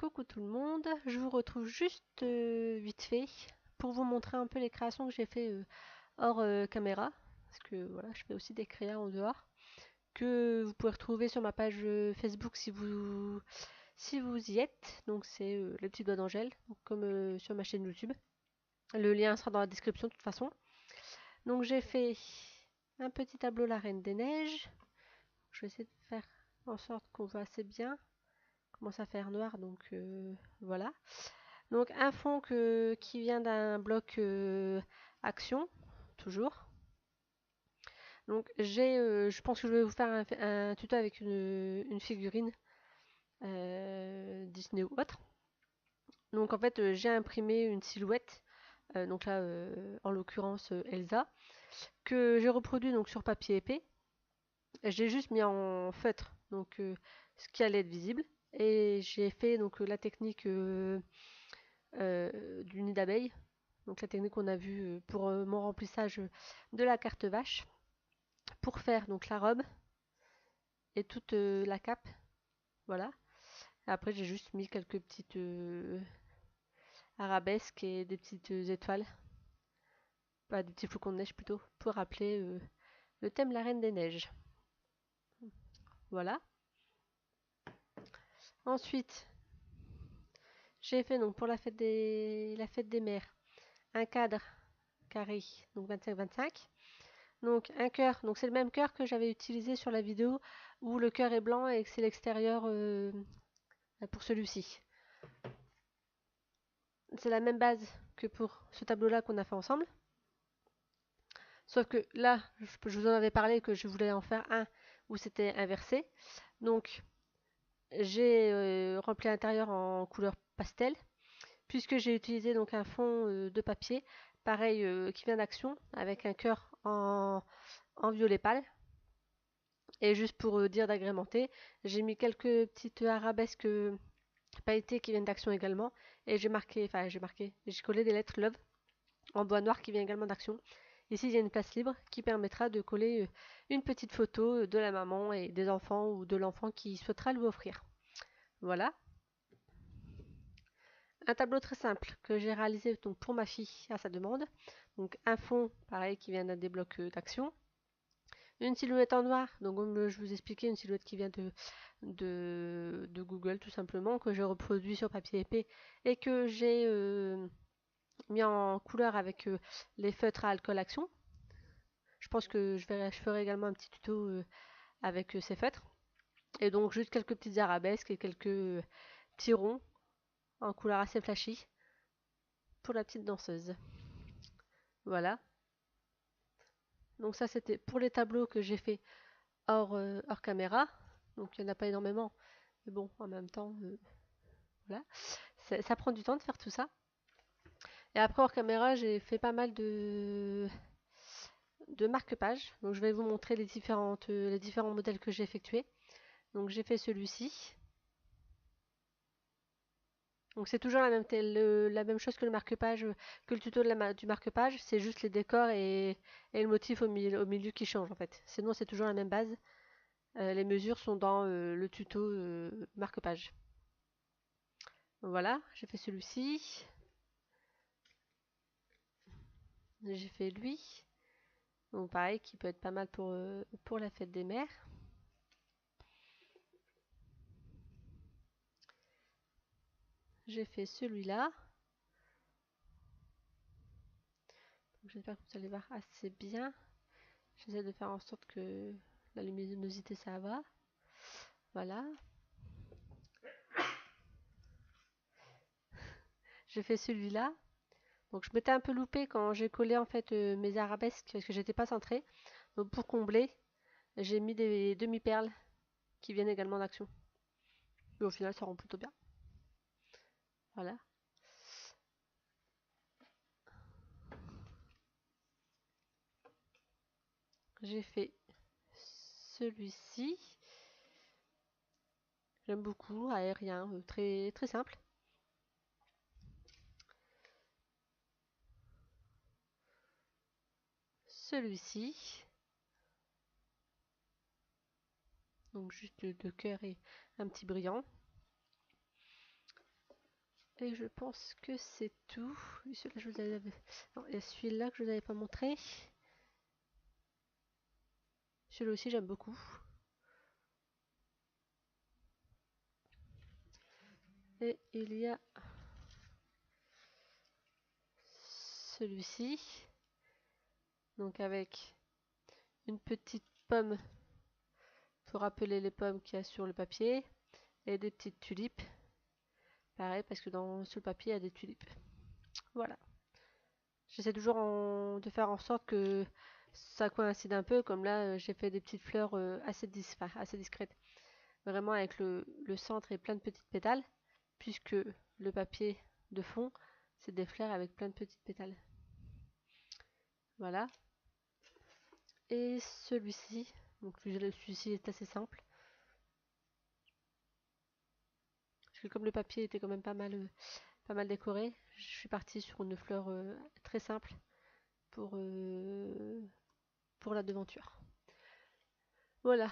Coucou tout le monde, je vous retrouve juste vite fait pour vous montrer un peu les créations que j'ai fait hors caméra, parce que voilà, je fais aussi des créas en dehors, que vous pouvez retrouver sur ma page Facebook si vous y êtes, donc c'est le petit doigt d'Angèle, comme sur ma chaîne YouTube. Le lien sera dans la description de toute façon. Donc j'ai fait un petit tableau La Reine des Neiges, je vais essayer de faire en sorte qu'on voit assez bien, commence à faire noir donc voilà. Donc un fond qui vient d'un bloc action, toujours. Donc je pense que je vais vous faire un tuto avec une figurine Disney ou autre. Donc en fait j'ai imprimé une silhouette, donc là en l'occurrence Elsa, que j'ai reproduit donc sur papier épais. J'ai juste mis en feutre, donc ce qui allait être visible. Et j'ai fait donc la technique du nid d'abeille. Donc la technique qu'on a vue pour mon remplissage de la carte vache. Pour faire donc la robe et toute la cape. Voilà. Et après j'ai juste mis quelques petites arabesques et des petites étoiles. Pas des petits flocons de neige plutôt. Pour rappeler le thème La Reine des Neiges. Voilà. Ensuite, j'ai fait donc pour la fête des mères un cadre carré, donc 25-25. Donc un cœur, donc c'est le même cœur que j'avais utilisé sur la vidéo où le cœur est blanc et que c'est l'extérieur pour celui-ci. C'est la même base que pour ce tableau-là qu'on a fait ensemble. Sauf que là, je vous en avais parlé que je voulais en faire un où c'était inversé. Donc j'ai rempli l'intérieur en couleur pastel puisque j'ai utilisé donc un fond de papier pareil qui vient d'Action avec un cœur en violet pâle. Et juste pour dire d'agrémenter, j'ai mis quelques petites arabesques pailletées qui viennent d'Action également. Et j'ai collé des lettres Love en bois noir qui vient également d'Action. Ici, il y a une place libre qui permettra de coller une petite photo de la maman et des enfants ou de l'enfant qui souhaitera lui offrir. Voilà. Un tableau très simple que j'ai réalisé donc pour ma fille à sa demande. Donc un fond pareil qui vient d'un des blocs d'Action. Une silhouette en noir, donc comme je vous expliquais, une silhouette qui vient de Google tout simplement, que j'ai reproduit sur papier épais et que j'ai mis en couleur avec les feutres à alcool Action. Je pense que je ferai également un petit tuto avec ces feutres. Et donc juste quelques petites arabesques et quelques petits ronds en couleur assez flashy pour la petite danseuse. Voilà. Donc ça c'était pour les tableaux que j'ai fait hors caméra. Donc il n'y en a pas énormément. Mais bon, en même temps, voilà. Ça prend du temps de faire tout ça. Et après hors caméra, j'ai fait pas mal de marque-pages. Donc je vais vous montrer les différents modèles que j'ai effectués. Donc j'ai fait celui-ci. Donc c'est toujours la même chose que le marque-page, que le tuto du marque-page. C'est juste les décors et le motif au milieu qui change en fait. Sinon c'est toujours la même base. Les mesures sont dans le tuto marque-page. Voilà, j'ai fait celui-ci. J'ai fait lui. Donc pareil, qui peut être pas mal pour la fête des mères. J'ai fait celui-là. J'espère que vous allez voir assez bien. J'essaie de faire en sorte que la luminosité ça va. Voilà. J'ai fait celui-là. Donc je m'étais un peu loupée quand j'ai collé en fait mes arabesques parce que j'étais pas centrée. Donc pour combler, j'ai mis des demi-perles qui viennent également d'Action. Mais au final ça rend plutôt bien. Voilà. J'ai fait celui-ci. J'aime beaucoup, aérien, très, très simple. Celui-ci. Donc juste de cœur et un petit brillant. Et je pense que c'est tout. Celui-là, je vous avais... Non, et celui-là que je vous avais pas montré. Celui-là aussi, j'aime beaucoup. Et il y a celui-ci. Donc avec une petite pomme pour rappeler les pommes qu'il y a sur le papier. Et des petites tulipes. Pareil, parce que sur le papier, il y a des tulipes. Voilà. J'essaie toujours de faire en sorte que ça coïncide un peu. Comme là, j'ai fait des petites fleurs assez discrètes. Vraiment avec le centre et plein de petites pétales. Puisque le papier de fond, c'est des fleurs avec plein de petites pétales. Voilà. Et celui-ci. Donc celui-ci est assez simple. Parce que comme le papier était quand même pas mal décoré, je suis partie sur une fleur très simple pour la devanture. Voilà.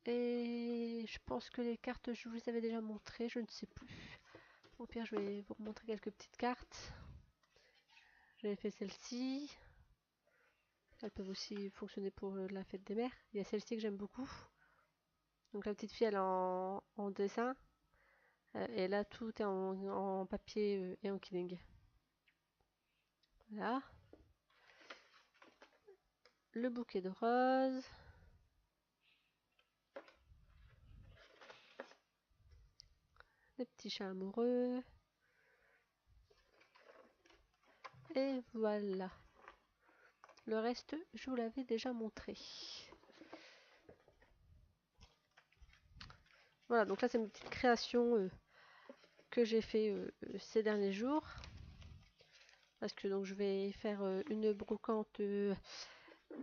Et je pense que les cartes, je vous les avais déjà montrées, je ne sais plus. Au pire, je vais vous remontrer quelques petites cartes. J'avais fait celle-ci. Elles peuvent aussi fonctionner pour la fête des mères. Il y a celle-ci que j'aime beaucoup. Donc la petite fille, elle est en dessin. Et là, tout est en papier et en killing. Voilà. Le bouquet de roses. Les petits chats amoureux. Et voilà. Le reste, je vous l'avais déjà montré. Voilà, donc là, c'est une petite création que j'ai fait ces derniers jours. Parce que donc je vais faire une brocante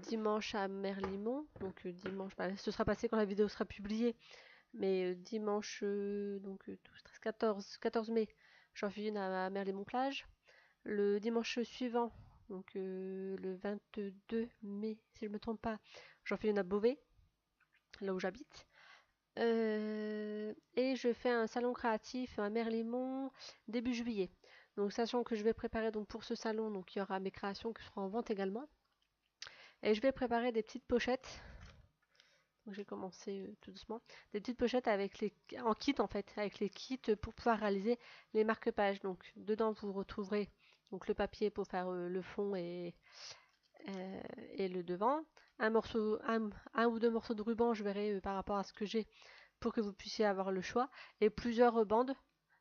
dimanche à Merlimont. Donc dimanche, bah, ce sera passé quand la vidéo sera publiée. Mais dimanche, donc 14 mai, j'en fais une à Merlimont-Plage. Le dimanche suivant, donc le 22 mai, si je ne me trompe pas, j'en fais une à Beauvais, là où j'habite. Et je fais un salon créatif à Merlimont début juillet. Donc sachant que je vais préparer donc pour ce salon, donc il y aura mes créations qui seront en vente également. Et je vais préparer des petites pochettes. Donc j'ai commencé tout doucement. Des petites pochettes en kit en fait, avec les kits pour pouvoir réaliser les marque-pages. Donc dedans vous retrouverez donc le papier pour faire le fond et le devant. Un ou deux morceaux de ruban, je verrai par rapport à ce que j'ai pour que vous puissiez avoir le choix. Et plusieurs bandes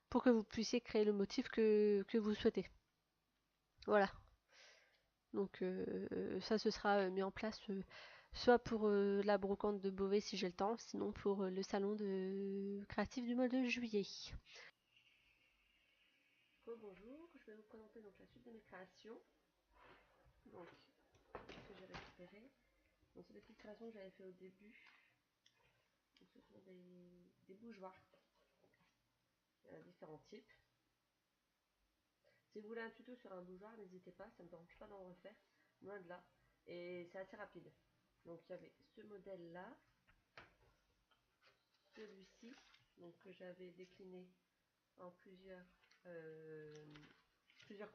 pour que vous puissiez créer le motif que vous souhaitez. Voilà. Donc ça, ce sera mis en place soit pour la brocante de Beauvais si j'ai le temps, sinon pour le salon créatif du mois de juillet. Bonjour, je vais vous présenter donc la suite de mes créations. Donc, ce que j'ai récupéré. Donc, c'est des petites créations que j'avais fait au début. Donc, ce sont des bougeoirs. Il y en a différents types. Si vous voulez un tuto sur un bougeoir, n'hésitez pas, ça ne me dérange pas d'en refaire, loin de là. Et c'est assez rapide. Donc il y avait ce modèle là, celui-ci, donc que j'avais décliné en plusieurs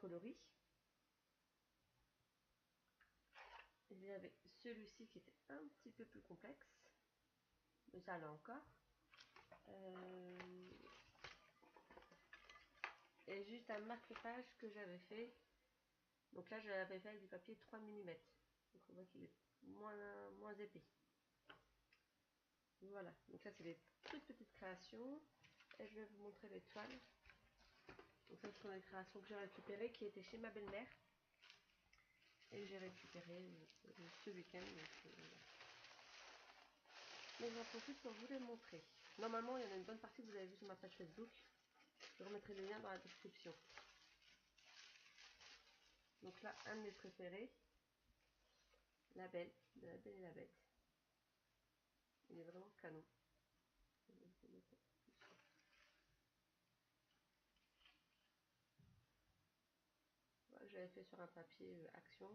coloris. Il y avait celui-ci qui était un petit peu plus complexe, mais ça allait encore. Et juste un marque-page que j'avais fait. Donc là, je l'avais fait avec du papier 3 mm. Donc on voit qu'il est moins épais. Voilà, donc ça c'est des toutes petites créations. Et je vais vous montrer les toiles. Donc ça, ce sont les créations que j'ai récupérées qui étaient chez ma belle-mère. Et j'ai récupéré ce week-end. Donc j'en profite pour vous les montrer. Normalement, il y en a une bonne partie que vous avez vu sur ma page Facebook. Je remettrai le lien dans la description. Donc là, un de mes préférés. La Belle, de La Belle et la Bête. Il est vraiment canon. Voilà, j'avais fait sur un papier action.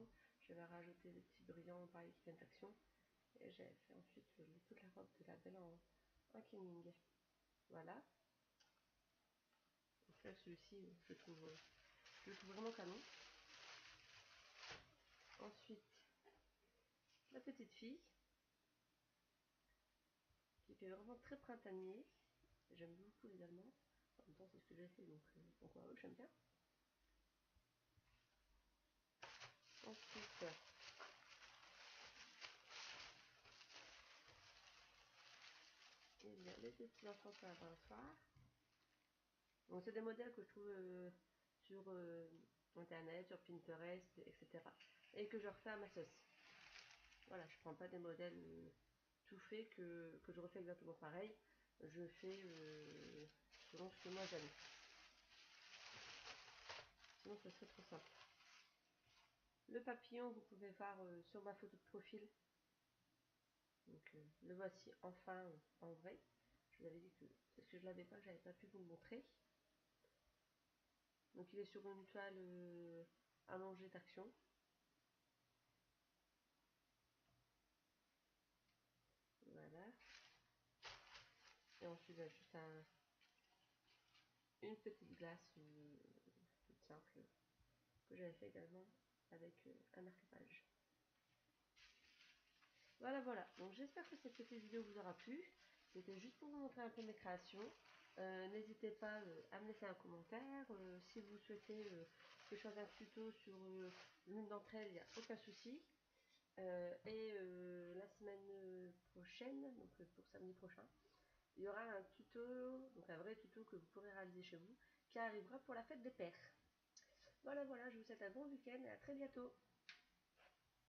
J'avais rajouté des petits brillants pareil qui viennent d'action. Et j'avais fait ensuite toute la robe de La Belle en Kenning. Voilà. Donc vrai que celui-ci, je le trouve vraiment canon. Ensuite, la petite fille, qui fait vraiment très printanier. J'aime beaucoup les Allemands. En même temps, c'est ce que j'ai fait, donc ouais, j'aime bien. Ensuite, il y a les petits enfants sur la balançoire. Donc, c'est des modèles que je trouve sur internet, sur Pinterest, etc. Et que je refais à ma sauce. Voilà, je prends pas des modèles tout faits que je refais exactement pareil. Je fais selon ce que moi j'aime. Sinon, ce serait trop simple. Le papillon, vous pouvez voir sur ma photo de profil. Donc, le voici enfin en vrai. Je vous avais dit que parce que je l'avais pas, que j'avais pas pu vous le montrer. Donc, il est sur une toile allongée d'action. Voilà. Et ensuite, il y a juste une petite glace toute simple que j'avais fait également avec un marque-page. Voilà, voilà. Donc j'espère que cette petite vidéo vous aura plu. C'était juste pour vous montrer un peu mes créations. N'hésitez pas à me laisser un commentaire. Si vous souhaitez que je fasse un tuto sur l'une d'entre elles, il n'y a aucun souci. La semaine prochaine, donc pour samedi prochain, il y aura un tuto, donc un vrai tuto que vous pourrez réaliser chez vous, qui arrivera pour la fête des pères. Voilà, voilà, je vous souhaite un bon week-end et à très bientôt.